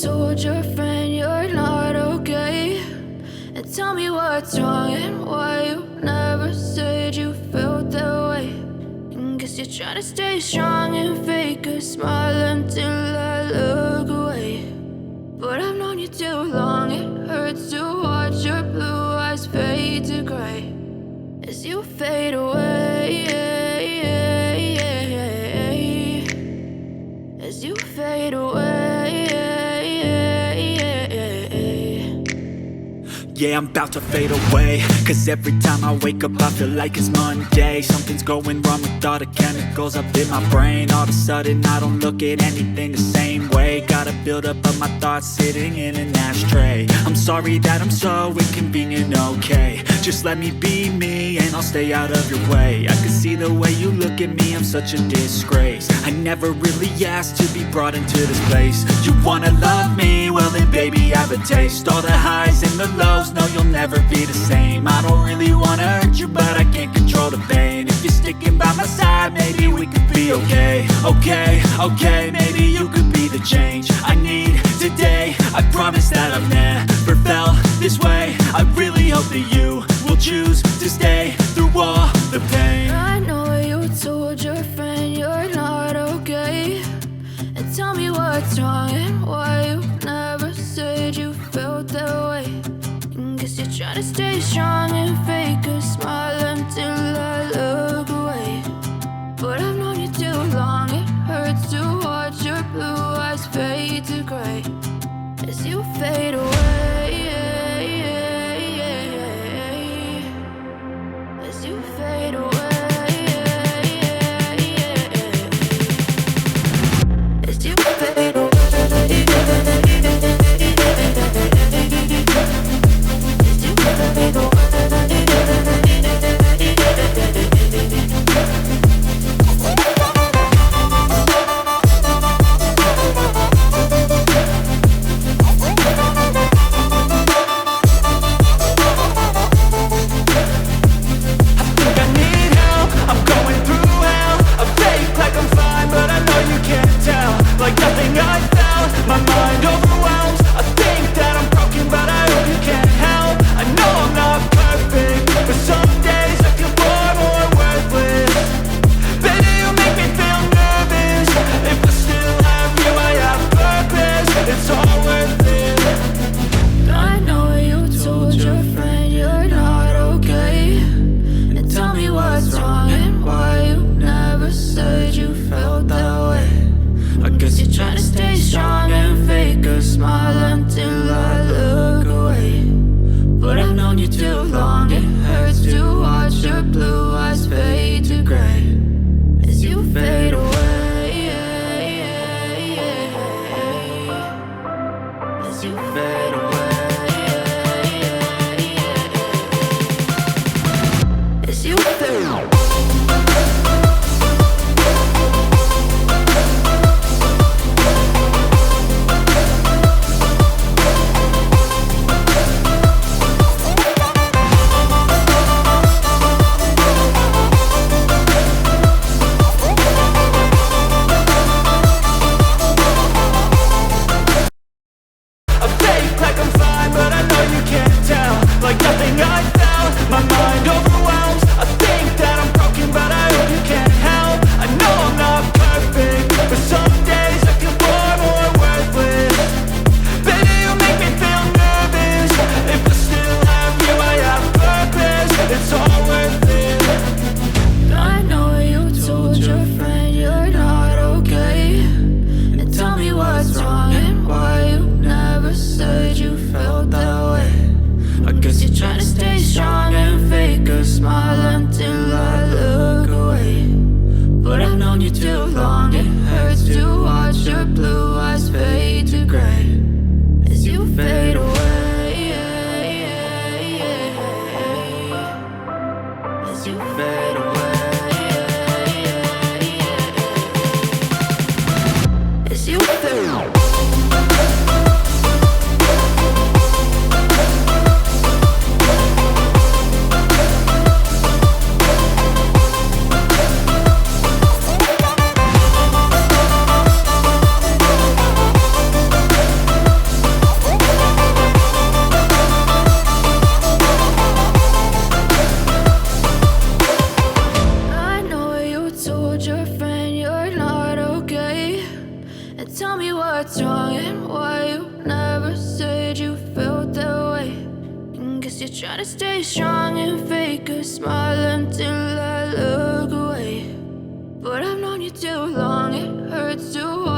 told your friend you're not okay, and tell me what's wrong and why you never said you felt that way. And guess you're trying to stay strong and fake a smile until I look away. But I've known you too long, it hurts to watch your blue eyes fade to gray as you fade away, as you fade away. Yeah, I'm about to fade away, cause every time I wake up I feel like it's Monday. Something's going wrong with all the chemicals up in my brain. All of a sudden I don't look at anything the same way. Got a buildup of my thoughts sitting in an ashtray. I'm sorry that I'm so inconvenient, okay. Just let me be me and I'll stay out of your way. I can see the way you look at me, I'm such a disgrace. I never really asked to be brought into this place. You wanna love me? Well then baby have a taste. All the highs and the lows, no you'll never be the same. I don't really wanna hurt you but I can't control the pain. If you're sticking by my side maybe we could be okay. Okay, maybe you could be the change I need today. I promise that I've never felt this way. I really hope that you will choose to stay through all the pain. I know you told your friend you're not okay, and tell me what's wrong and why you never said you felt that way. And guess you're trying to stay strong and fake a smile until I look away. But I've known you too long, it hurts to watch your blue eyes fade to gray as you fade away, as you fade away, as you fade away. Guess you're trying to stay strong and fake a smile until I look away. But I've known you too long, it hurts to watch